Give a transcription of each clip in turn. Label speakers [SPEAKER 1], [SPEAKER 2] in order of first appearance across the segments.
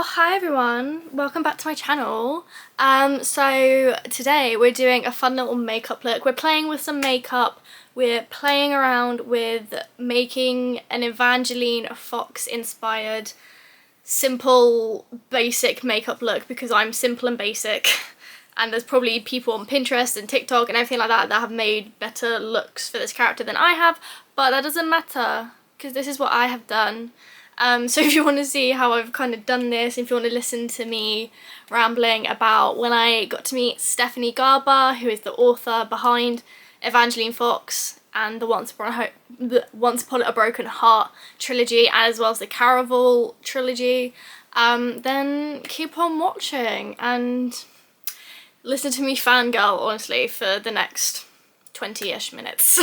[SPEAKER 1] Oh, hi everyone, welcome back to my channel. So today we're doing a fun little makeup look. We're playing with some makeup. We're playing around with making an Evangeline Fox inspired simple basic makeup look because I'm simple and basic and there's probably people on Pinterest and TikTok and everything like that that have made better looks for this character than I have, but that doesn't matter because this is what I have done. So if you want to see how I've kind of done this, if you want to listen to me rambling about when I got to meet Stephanie Garber, who is the author behind Evangeline Fox and the Once Upon a Broken Heart trilogy, as well as the Caraval trilogy, then keep on watching and listen to me fangirl, honestly, for the next 20-ish minutes.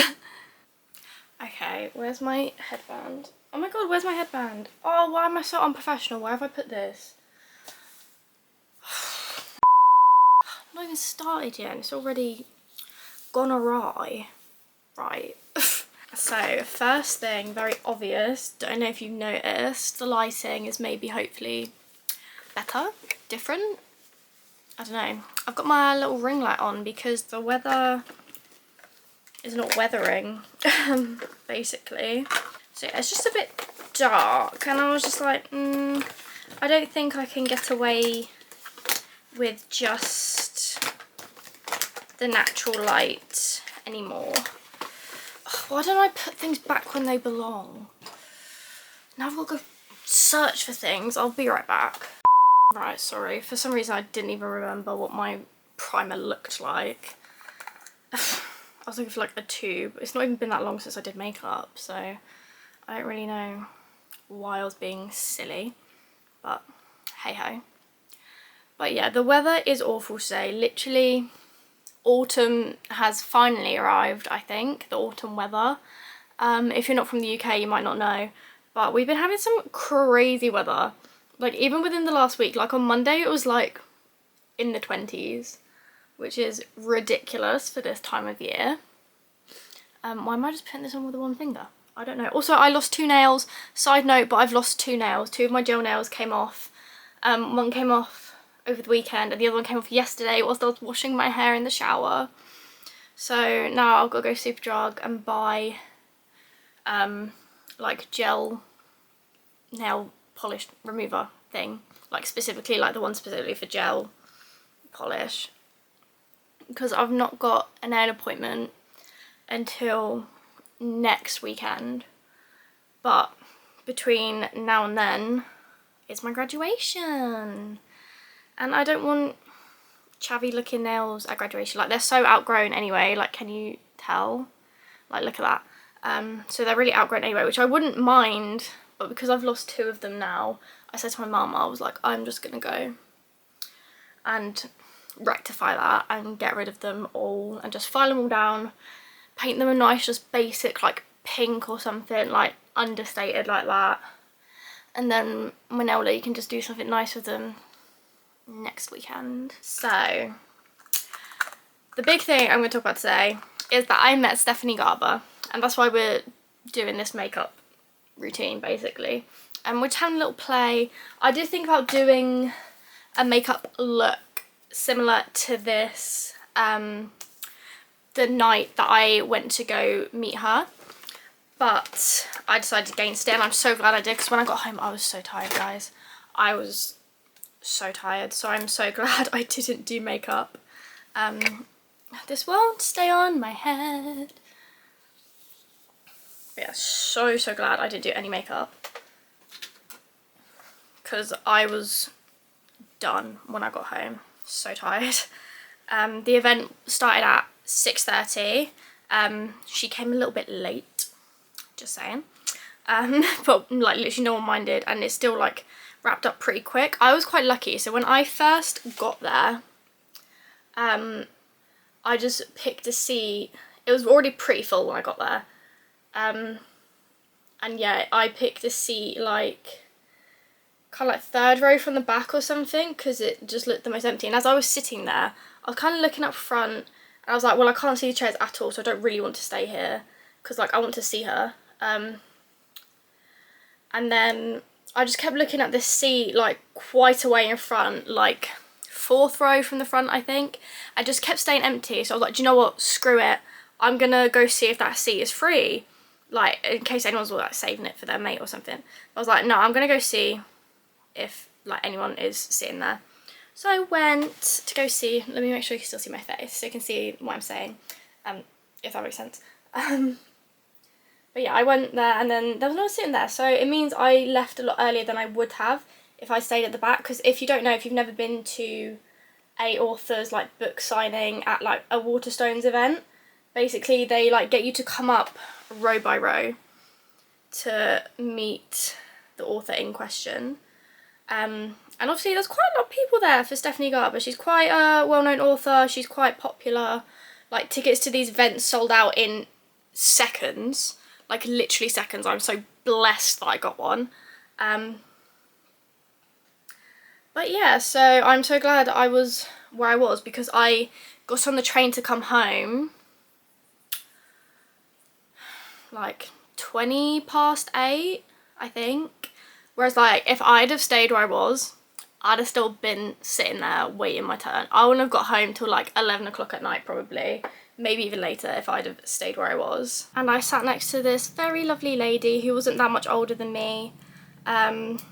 [SPEAKER 1] Okay, where's my headband? Oh my god, where's my headband? Oh, why am I so unprofessional? Where have I put this? I'm not even started yet and it's already gone awry. Right. So, first thing, very obvious, don't know if you've noticed, the lighting is maybe hopefully better, different. I don't know. I've got my little ring light on because the weather is not weathering, basically. So yeah, it's just a bit dark and I was just like, I don't think I can get away with just the natural light anymore. Oh, why don't I put things back when they belong? Now I've got to go search for things. I'll be right back. Right, sorry. For some reason I didn't even remember what my primer looked like. I was looking for like a tube. It's not even been that long since I did makeup, so I don't really know why I was being silly, but hey ho. But yeah, the weather is awful today. Literally, autumn has finally arrived, I think, the autumn weather. If you're not from the UK, you might not know, but we've been having some crazy weather. Like, even within the last week, like on Monday, it was like in the 20s, which is ridiculous for this time of year. Why am I just putting this on with the one finger? I don't know. Also, I lost 2 nails. Side note, but I've lost 2 nails. 2 of my gel nails came off. One came off over the weekend and the other one came off yesterday whilst I was washing my hair in the shower. So now I've got to go Superdrug and buy like gel nail polish remover thing. Like specifically, like the one specifically for gel polish. Because I've not got a nail appointment until next weekend, but between now and then it's my graduation and I don't want chavvy looking nails at graduation. Like, they're so outgrown anyway, like, can you tell? Like, look at that. So they're really outgrown anyway, which I wouldn't mind, but because I've lost 2 of them now, I said to my mum, I was like, I'm just gonna go and rectify that and get rid of them all and just file them all down, paint them a nice just basic like pink or something, like understated like that, and then Manella, you can just do something nice with them next weekend. So the big thing I'm going to talk about today is that I met Stephanie Garber, and that's why we're doing this makeup routine basically, and we're just having a little play. I did think about doing a makeup look similar to this the night that I went to go meet her, but I decided against it, and I'm so glad I did because when I got home I was so tired, guys. I was so tired, so I'm so glad I didn't do makeup. This won't stay on my head. But yeah, so glad I didn't do any makeup because I was done when I got home. So tired. The event started at 6:30. She came a little bit late, just saying, but like literally no one minded, and it's still like wrapped up pretty quick. I was quite lucky, so when I first got there, I just picked a seat. It was already pretty full when I got there, and yeah, I picked a seat like kind of like 3rd row from the back or something because it just looked the most empty. And as I was sitting there, I was kind of looking up front and I was like, well, I can't see the chairs at all, so I don't really want to stay here because like I want to see her. And then I just kept looking at this seat like quite a way in front, like 4th row from the front, I think. I just kept staying empty, so I was like, do you know what, screw it, I'm gonna go see if that seat is free, like in case anyone's like saving it for their mate or something. I was like, no, I'm gonna go see if like anyone is sitting there. So I went to go see. Let me make sure you can still see my face so you can see what I'm saying, if that makes sense. But yeah, I went there and then there was no one sitting there, so it means I left a lot earlier than I would have if I stayed at the back. Because if you don't know, if you've never been to a author's like book signing at like a Waterstones event, basically they like get you to come up row by row to meet the author in question. And obviously there's quite a lot of people there for Stephanie Garber. She's quite a well-known author, she's quite popular. Like, tickets to these events sold out in seconds, like literally seconds. I'm so blessed that I got one. But yeah, so I'm so glad I was where I was, because I got on the train to come home like 20 past 8, I think. Whereas like if I'd have stayed where I was, I'd have still been sitting there waiting my turn. I wouldn't have got home till like 11 o'clock at night probably, maybe even later if I'd have stayed where I was. And I sat next to this very lovely lady who wasn't that much older than me. And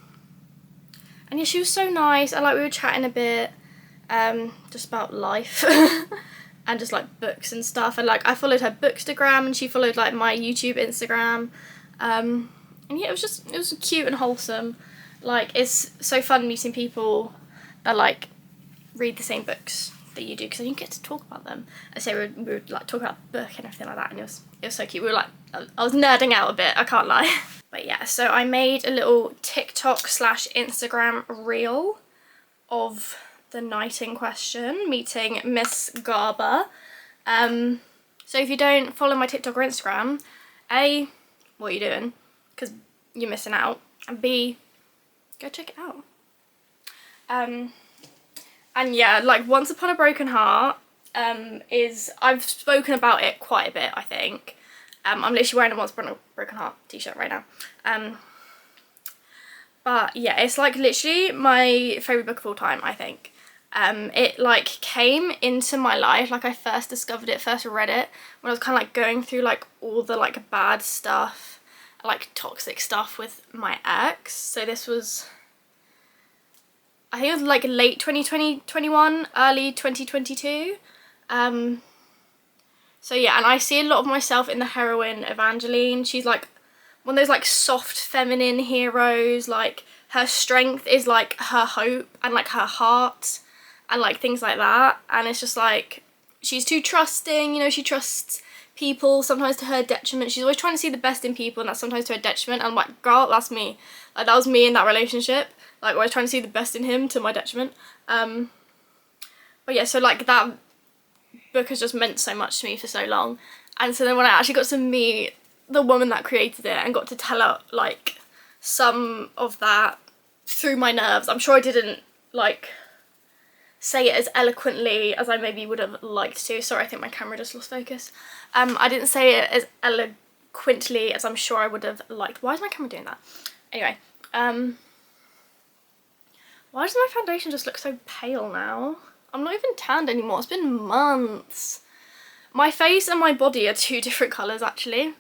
[SPEAKER 1] yeah, she was so nice, and like we were chatting a bit just about life and just like books and stuff, and like I followed her bookstagram and she followed like my YouTube Instagram. And yeah, it was cute and wholesome. Like, it's so fun meeting people that like read the same books that you do, because then you get to talk about them. I say we would like talk about the book and everything like that, and it was so cute. We were like, I was nerding out a bit, I can't lie. But yeah, so I made a little TikTok/Instagram reel of the night in question, meeting Miss Garber. So if you don't follow my TikTok or Instagram, A, what are you doing? Because you're missing out. And B, go check it out. And yeah, like Once Upon a Broken Heart I've spoken about it quite a bit, I think. I'm literally wearing a Once Upon a Broken Heart t-shirt right now. But yeah, it's like literally my favourite book of all time, I think. It like came into my life, like I first discovered it, first read it when I was kind of like going through like all the like bad stuff, like toxic stuff with my ex. So this was, I think it was like late 2021, early 2022. So yeah, and I see a lot of myself in the heroine Evangeline. She's like one of those like soft feminine heroes. Like her strength is like her hope and like her heart and like things like that. And it's just like, she's too trusting, you know, she trusts people sometimes to her detriment. She's always trying to see the best in people, and that's sometimes to her detriment. And I'm like, girl, that's me. Like that was me in that relationship. Like always trying to see the best in him to my detriment. But yeah, so like that book has just meant so much to me for so long. And so then when I actually got to meet the woman that created it and got to tell her like some of that through my nerves, I'm sure I didn't like say it as eloquently as I maybe would have liked to. Sorry, I think my camera just lost focus. I didn't say it as eloquently as I'm sure I would have liked. Why is my camera doing that? Anyway, why does my foundation just look so pale now? I'm not even tanned anymore. It's been months. My face and my body are two different colours actually.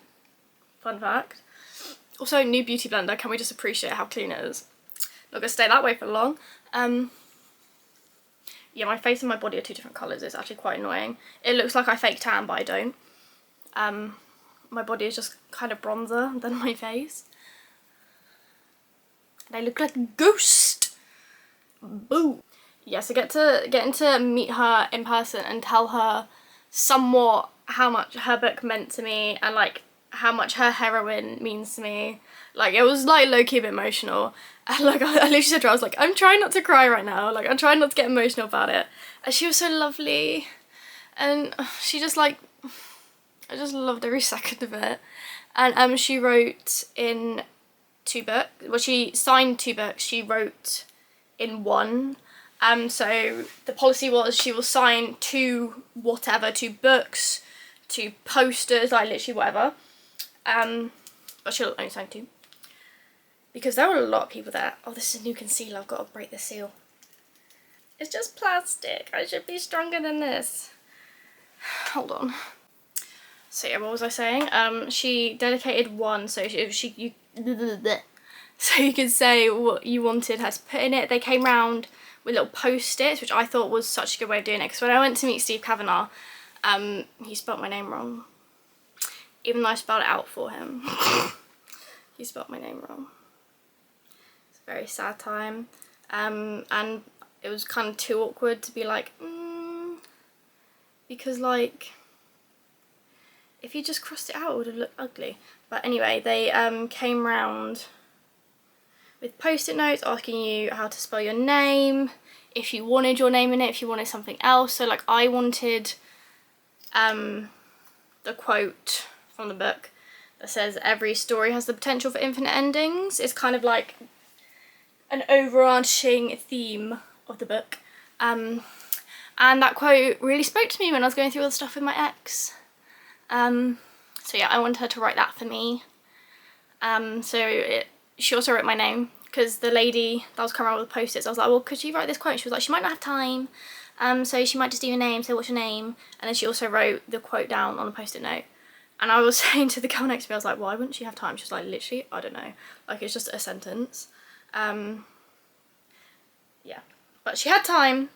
[SPEAKER 1] Fun fact. Also, new beauty blender. Can we just appreciate how clean it is? Not gonna stay that way for long. Yeah, my face and my body are two different colours. It's actually quite annoying. It looks like I fake tan, but I don't. My body is just kind of bronzer than my face. And I look like a ghost. Boo. Yeah, so getting to meet her in person and tell her somewhat how much her book meant to me and like how much her heroine means to me. Like it was like low-key a bit emotional. And like I literally said to her, I was like, I'm trying not to cry right now. Like I'm trying not to get emotional about it. And she was so lovely. And she just like, I just loved every second of it. And she wrote in 2 books. Well, she signed 2 books. She wrote in 1. So the policy was she will sign 2 books, 2 posters, like literally whatever. But she'll only sign 2. because there were a lot of people there. Oh, this is a new concealer. I've got to break the seal. It's just plastic. I should be stronger than this. Hold on. So yeah, what was I saying? She dedicated one, so you could say what you wanted her to put in it. They came round with little post-its, which I thought was such a good way of doing it, because when I went to meet Steve Kavanagh, he spelt my name wrong. Even though I spelled it out for him. He spelt my name wrong. It's a very sad time. And it was kind of too awkward to be like, because like, if you just crossed it out, it would have looked ugly. But anyway, they came round with post-it notes asking you how to spell your name, if you wanted your name in it, if you wanted something else. So like I wanted the quote from the book that says every story has the potential for infinite endings. It's kind of like an overarching theme of the book. And that quote really spoke to me when I was going through all the stuff with my ex. So yeah, I wanted her to write that for me. She also wrote my name, because the lady that was coming around with the post-its, I was like, well, could you write this quote? She was like, she might not have time, so she might just do your name, so what's your name? And then she also wrote the quote down on a post-it note. And I was saying to the girl next to me, I was like, why wouldn't she have time? She was like, literally, I don't know. Like, it's just a sentence. Yeah. But she had time,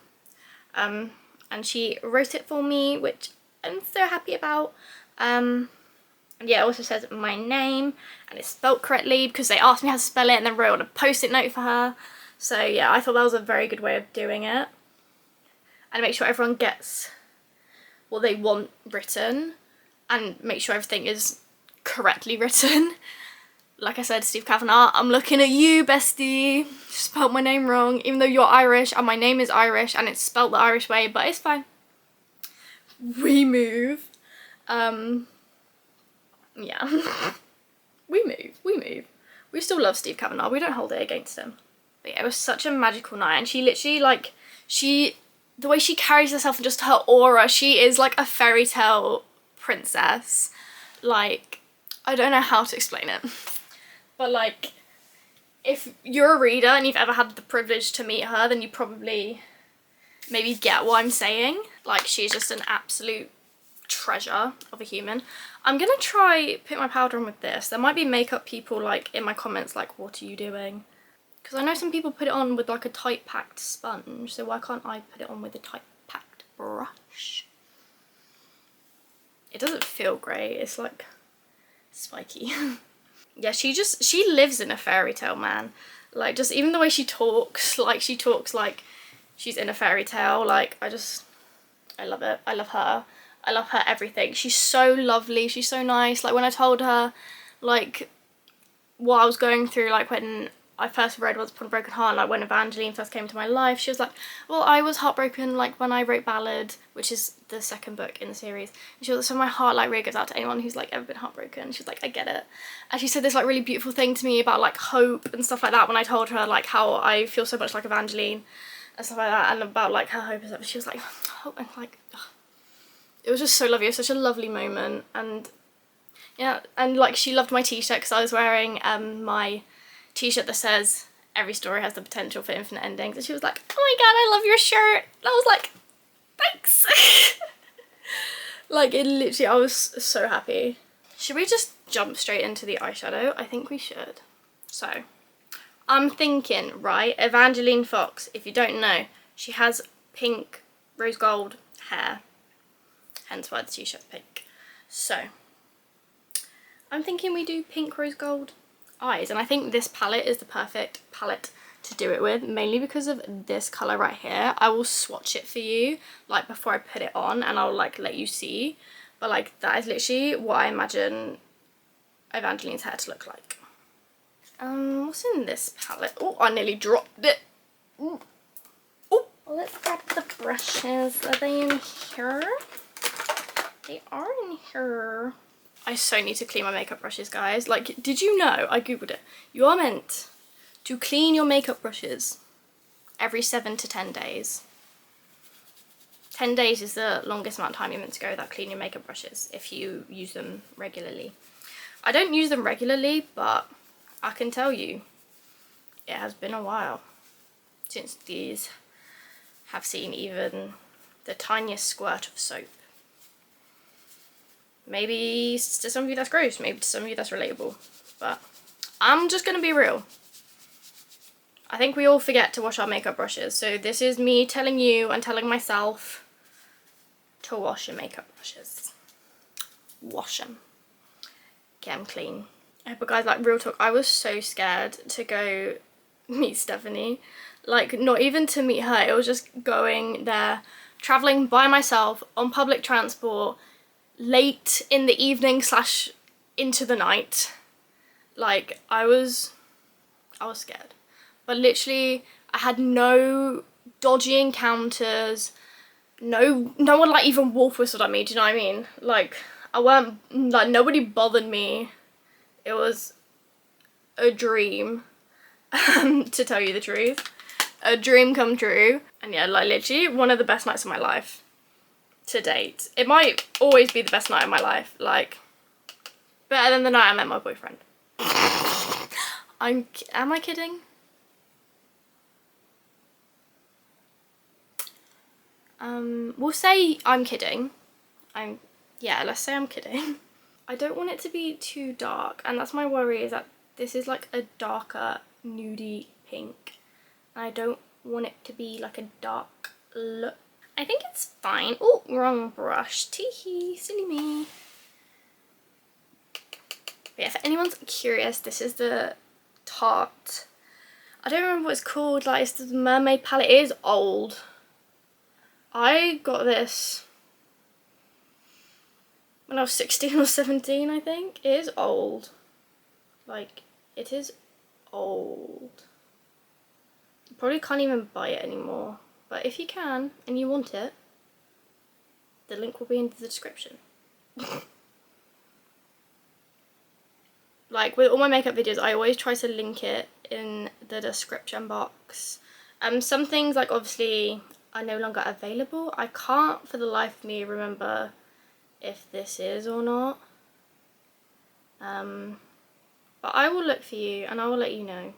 [SPEAKER 1] and she wrote it for me, which I'm so happy about. And yeah, it also says my name, and it's spelt correctly because they asked me how to spell it and then wrote on a post-it note for her. So yeah, I thought that was a very good way of doing it. And make sure everyone gets what they want written, and make sure everything is correctly written. Like I said, Steve Kavanagh, I'm looking at you, bestie. You spelled my name wrong, even though you're Irish and my name is Irish and it's spelled the Irish way, but it's fine. We move. Yeah. we move. We still love Steve Kavanagh. We don't hold it against him. But yeah, it was such a magical night, and she literally, like, the way she carries herself and just her aura, she is like a fairy tale princess. Like, I don't know how to explain it. But like, if you're a reader and you've ever had the privilege to meet her, then you probably maybe get what I'm saying. Like, she's just an absolute treasure of a human. I'm gonna try put my powder on with this. There might be makeup people like in my comments like, what are you doing? Because I know some people put it on with like a tight packed sponge, so why can't I put it on with a tight packed brush? It doesn't feel great. It's like spiky. Yeah, she lives in a fairy tale, man. Like, just even the way she talks like she's in a fairy tale. Like, I love it. I love her. I love her everything. She's so lovely. She's so nice. Like, when I told her, like, what I was going through, like, when I first read Once Upon a Broken Heart, like, when Evangeline first came into my life, she was like, well, I was heartbroken, like, when I wrote Ballad, which is the second book in the series. And she was like, so my heart, like, really goes out to anyone who's, like, ever been heartbroken. She was like, I get it. And she said this, like, really beautiful thing to me about, like, hope and stuff like that when I told her, like, how I feel so much like Evangeline and stuff like that, and about, like, her hope and stuff. She was like, oh, and, like, ugh. It was just so lovely. It was such a lovely moment. And yeah, and like, she loved my t-shirt because I was wearing my t-shirt that says every story has the potential for infinite endings, and she was like, oh my god, I love your shirt. And I was like, thanks. Like, it literally, I was so happy. Should we just jump straight into the eyeshadow? I think we should. So I'm thinking, right, Evangeline Fox, if you don't know, she has pink rose gold hair, hence why the t-shirt's pink. So I'm thinking we do pink rose gold eyes, and I think this palette is the perfect palette to do it with, mainly because of this colour right here. I will swatch it for you, like, before I put it on, and I'll, like, let you see, but, like, that is literally what I imagine Evangeline's hair to look like. What's in this palette? Oh, I nearly dropped it. Ooh. Oh, let's grab the brushes. Are they in here? They are in here. I so need to clean my makeup brushes, guys. Like, did you know, I googled it, you are meant to clean your makeup brushes every 7 to 10 days. 10 days is the longest amount of time you're meant to go without cleaning your makeup brushes if you use them regularly. I don't use them regularly, but I can tell you, it has been a while since these have seen even the tiniest squirt of soap. Maybe to some of you that's gross, maybe to some of you that's relatable, but I'm just gonna be real. I think we all forget to wash our makeup brushes, so this is me telling you and telling myself to wash your makeup brushes. Wash them. Get them clean. But guys, like, real talk, I was so scared to go meet Stephanie. Like, not even to meet her, it was just going there, travelling by myself on public transport, late in the evening / into the night. Like, I was scared. But literally, I had no dodgy encounters, no one like even wolf whistled at me, do you know what I mean? Like, I weren't, like, nobody bothered me. It was a dream, to tell you the truth. A dream come true. And yeah, like, literally one of the best nights of my life to date. It might always be the best night of my life, like, better than the night I met my boyfriend. Am I kidding? We'll say I'm kidding. Yeah, let's say I'm kidding. I don't want it to be too dark, and that's my worry, is that this is like a darker nudie pink. And I don't want it to be like a dark look. I think it's fine. Oh, wrong brush. Teehee, silly me. But yeah, for anyone's curious, this is the Tarte. I don't remember what it's called. Like, it's the mermaid palette. It is old. I got this when I was 16 or 17, I think. It is old. Like, it is old. You probably can't even buy it anymore. But if you can, and you want it, the link will be in the description. Like, with all my makeup videos, I always try to link it in the description box. Some things, like, obviously are no longer available. I can't for the life of me remember if this is or not. But I will look for you and I will let you know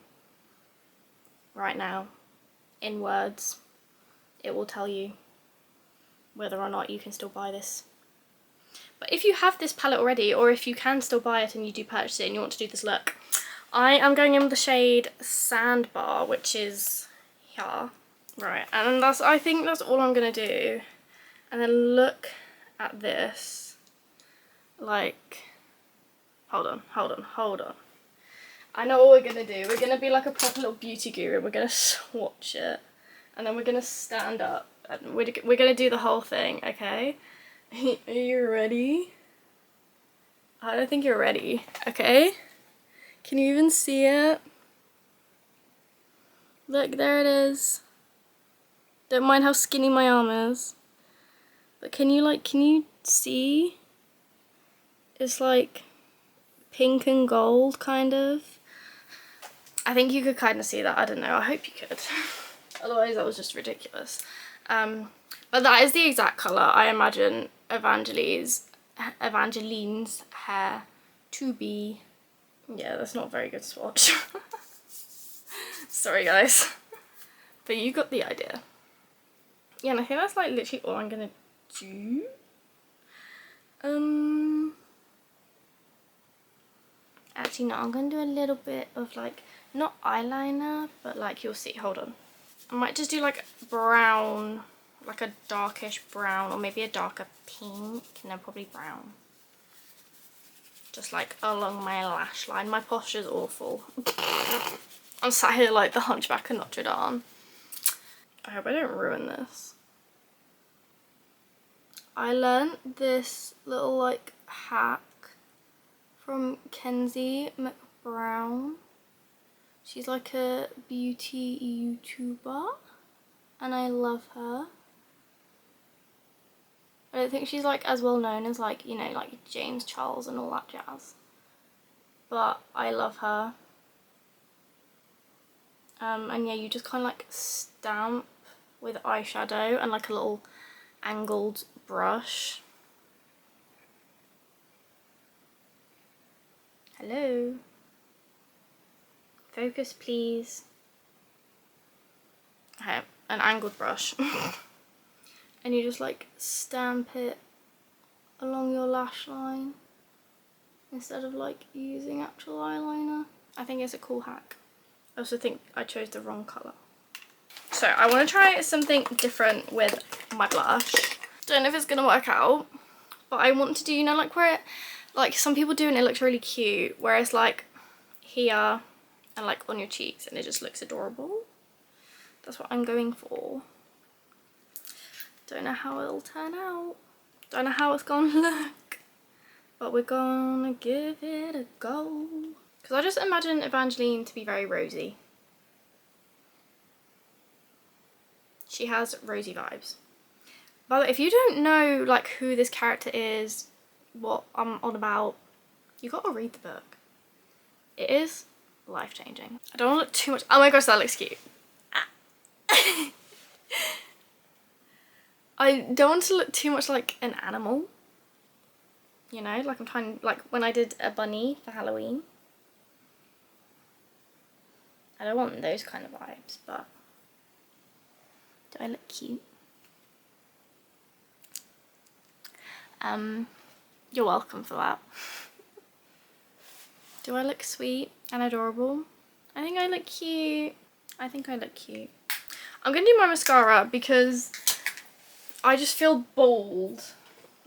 [SPEAKER 1] right now in words. It will tell you whether or not you can still buy this. But if you have this palette already, or if you can still buy it and you do purchase it and you want to do this look, I am going in with the shade Sandbar, which is here. Right, and I think that's all I'm gonna do. And then look at this. Like, hold on. I know what we're gonna do. We're gonna be like a proper little beauty guru. We're gonna swatch it, and then we're gonna stand up, and we're gonna do the whole thing, okay? Are you ready? I don't think you're ready, okay? Can you even see it? Look, there it is. Don't mind how skinny my arm is. But can you see? It's like pink and gold, kind of. I think you could kind of see that. I don't know. I hope you could. Otherwise, that was just ridiculous. But that is the exact colour I imagine Evangeline's hair to be. Yeah, that's not a very good swatch. Sorry, guys. But you got the idea. Yeah, and I think that's like literally all I'm gonna do. Actually, no, I'm gonna do a little bit of like, not eyeliner, but like, you'll see, hold on. I might just do like brown, like a darkish brown, or maybe a darker pink. No, probably brown. Just like along my lash line. My posture's awful. I'm sat here like the Hunchback of Notre Dame. I hope I don't ruin this. I learnt this little like hack from Kenzie McBrown. She's like a beauty YouTuber and I love her. I don't think she's like as well known as like, you know, like James Charles and all that jazz. But I love her. And yeah, you just kind of like stamp with eyeshadow and like a little angled brush. Hello. Focus, please. Okay, an angled brush. And you just like stamp it along your lash line instead of like using actual eyeliner. I think it's a cool hack. I also think I chose the wrong colour. So I want to try something different with my blush. Don't know if it's going to work out, but I want to do, you know, like where it, like some people do and it looks really cute, whereas like here and like on your cheeks and it just looks adorable. That's what I'm going for. Don't know how it'll turn out. Don't know how it's gonna look, but we're gonna give it a go. Because I just imagine Evangeline to be very rosy. She has rosy vibes. By the way, if you don't know like who this character is, what I'm on about, you gotta read the book. It is life-changing. I don't want to look too much. Oh my gosh, that looks cute. I don't want to look too much like an animal. You know, like I'm trying, like when I did a bunny for Halloween. I don't want those kind of vibes, but do I look cute? You're welcome for that. Do I look sweet and adorable? I think I look cute. I think I look cute. I'm gonna do my mascara because I just feel bold.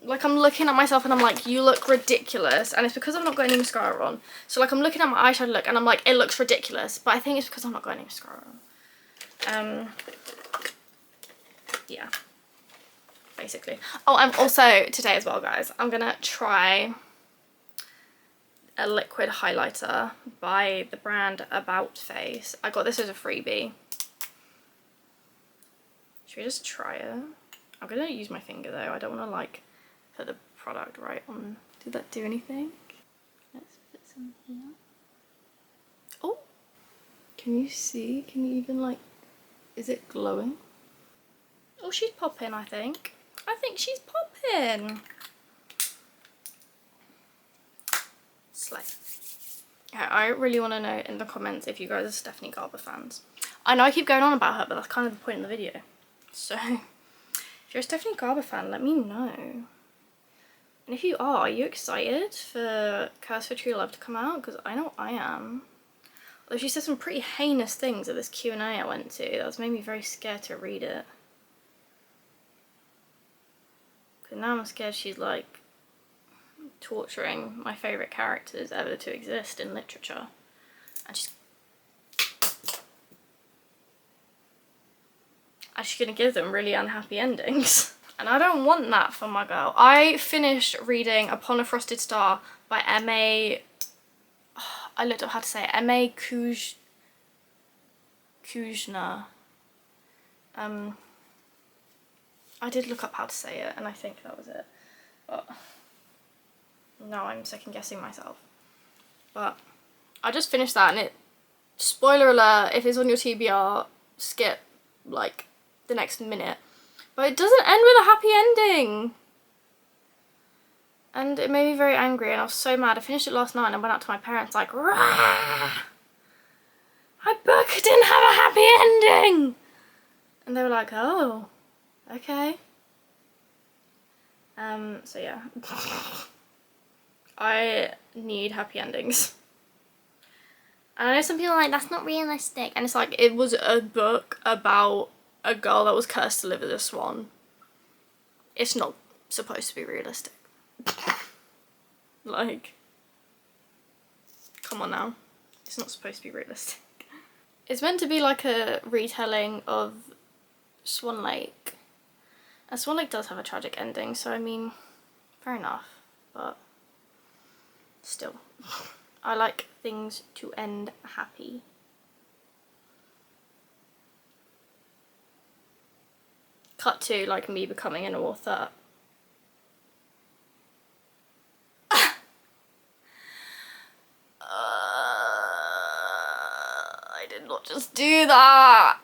[SPEAKER 1] Like I'm looking at myself and I'm like, you look ridiculous. And it's because I've not got any mascara on. So like I'm looking at my eyeshadow look and I'm like, it looks ridiculous. But I think it's because I've not got any mascara on. Yeah. Basically. Oh, I'm also, today as well, guys, I'm gonna try a liquid highlighter by the brand About Face. I got this as a freebie. Should we just try it? I'm gonna use my finger though. I don't want to like put the product right on. Did that do anything? Let's put some here. Oh, can you see? Can you even like, is it glowing? Oh, she's popping, I think. I think she's popping. Slay. Okay, I really want to know in the comments if you guys are Stephanie Garber fans. I know I keep going on about her, but that's kind of the point of the video. So, if you're a Stephanie Garber fan, let me know. And if you are you excited for Curse for True Love to come out? Because I know I am. Although she said some pretty heinous things at this Q&A I went to. That was made me very scared to read it. Because now I'm scared she's like torturing my favourite characters ever to exist in literature. And she's going to give them really unhappy endings. And I don't want that for my girl. I finished reading Upon a Frosted Star by M.A. I looked up how to say it. M.A. Kujna. I did look up how to say it and I think that was it. But now I'm second guessing myself. But I just finished that and it, spoiler alert, if it's on your TBR, skip like the next minute. But it doesn't end with a happy ending. And it made me very angry and I was so mad. I finished it last night and I went out to my parents like, rah! My book didn't have a happy ending! And they were like, oh, okay. So yeah. I need happy endings. And I know some people are like, that's not realistic. And it's like, it was a book about a girl that was cursed to live with a swan. It's not supposed to be realistic. Like, come on now. It's not supposed to be realistic. It's meant to be like a retelling of Swan Lake. And Swan Lake does have a tragic ending, so I mean, fair enough. But still, I like things to end happy. Cut to like me becoming an author. I did not just do that.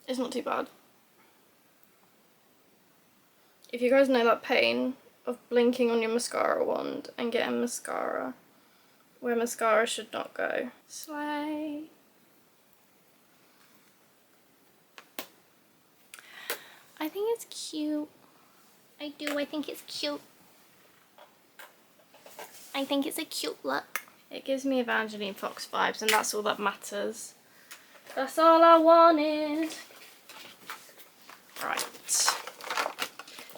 [SPEAKER 1] It's not too bad. If you guys know that pain of blinking on your mascara wand and getting mascara where mascara should not go. Slay. I think it's cute. I do, I think it's cute. I think it's a cute look. It gives me Evangeline Fox vibes, and that's all that matters. That's all I wanted. Right.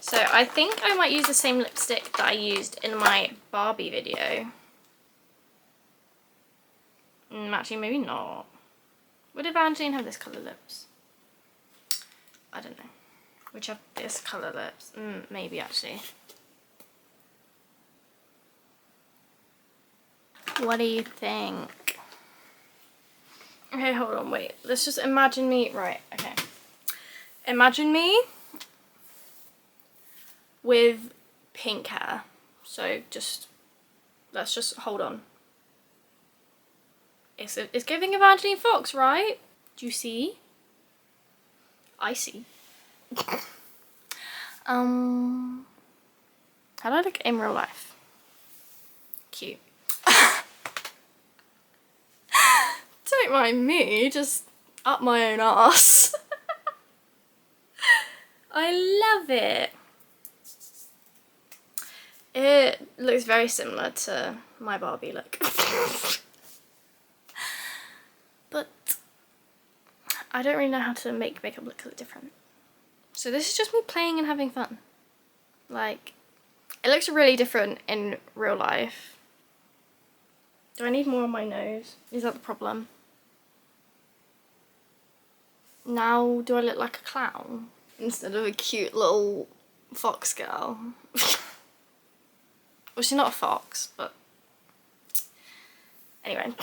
[SPEAKER 1] So I think I might use the same lipstick that I used in my Barbie video. Actually, maybe not. Would Evangeline have this colour lips? I don't know. Which have this colour lips? Maybe actually. What do you think? Okay, hold on, wait. Let's just imagine me, right, okay. Imagine me with pink hair. So let's just hold on. It's giving Evangeline Fox, right? Do you see? I see. How do I look in real life? Cute. Don't mind me, just up my own arse. I love it. It looks very similar to my Barbie look. But I don't really know how to make makeup look different. So this is just me playing and having fun. Like, it looks really different in real life. Do I need more on my nose? Is that the problem? Now, do I look like a clown instead of a cute little fox girl? Well, she's not a fox, but anyway.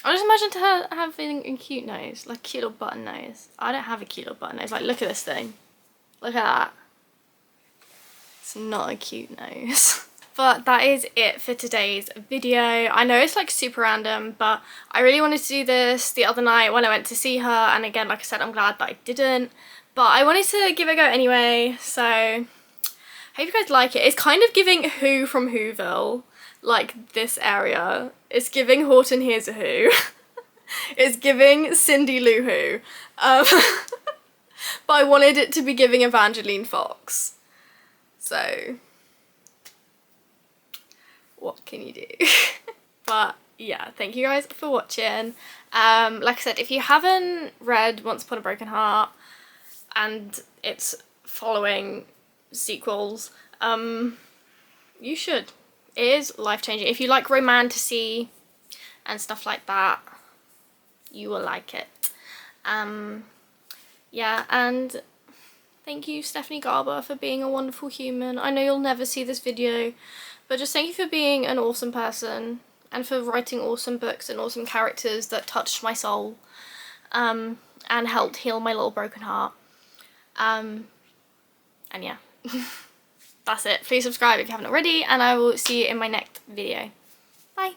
[SPEAKER 1] I just imagine her having a cute nose, like a cute little button nose. I don't have a cute little button nose. Like, look at this thing. Look at that. It's not a cute nose. But that is it for today's video. I know it's like super random, but I really wanted to do this the other night when I went to see her, and again, like I said, I'm glad that I didn't, but I wanted to give it a go anyway. So I hope you guys like it. It's kind of giving Who from Whoville, like this area. It's giving Horton Hears a Who. It's giving Cindy Lou Who. But I wanted it to be giving Evangeline Fox. So what can you do? But yeah, thank you guys for watching. Like I said, if you haven't read Once Upon a Broken Heart and it's following sequels, you should. It is life-changing. If you like romantasy and stuff like that, you will like it. Yeah, and thank you, Stephanie Garber, for being a wonderful human. I know you'll never see this video, but just thank you for being an awesome person and for writing awesome books and awesome characters that touched my soul, and helped heal my little broken heart. And yeah, that's it. Please subscribe if you haven't already, and I will see you in my next video. Bye.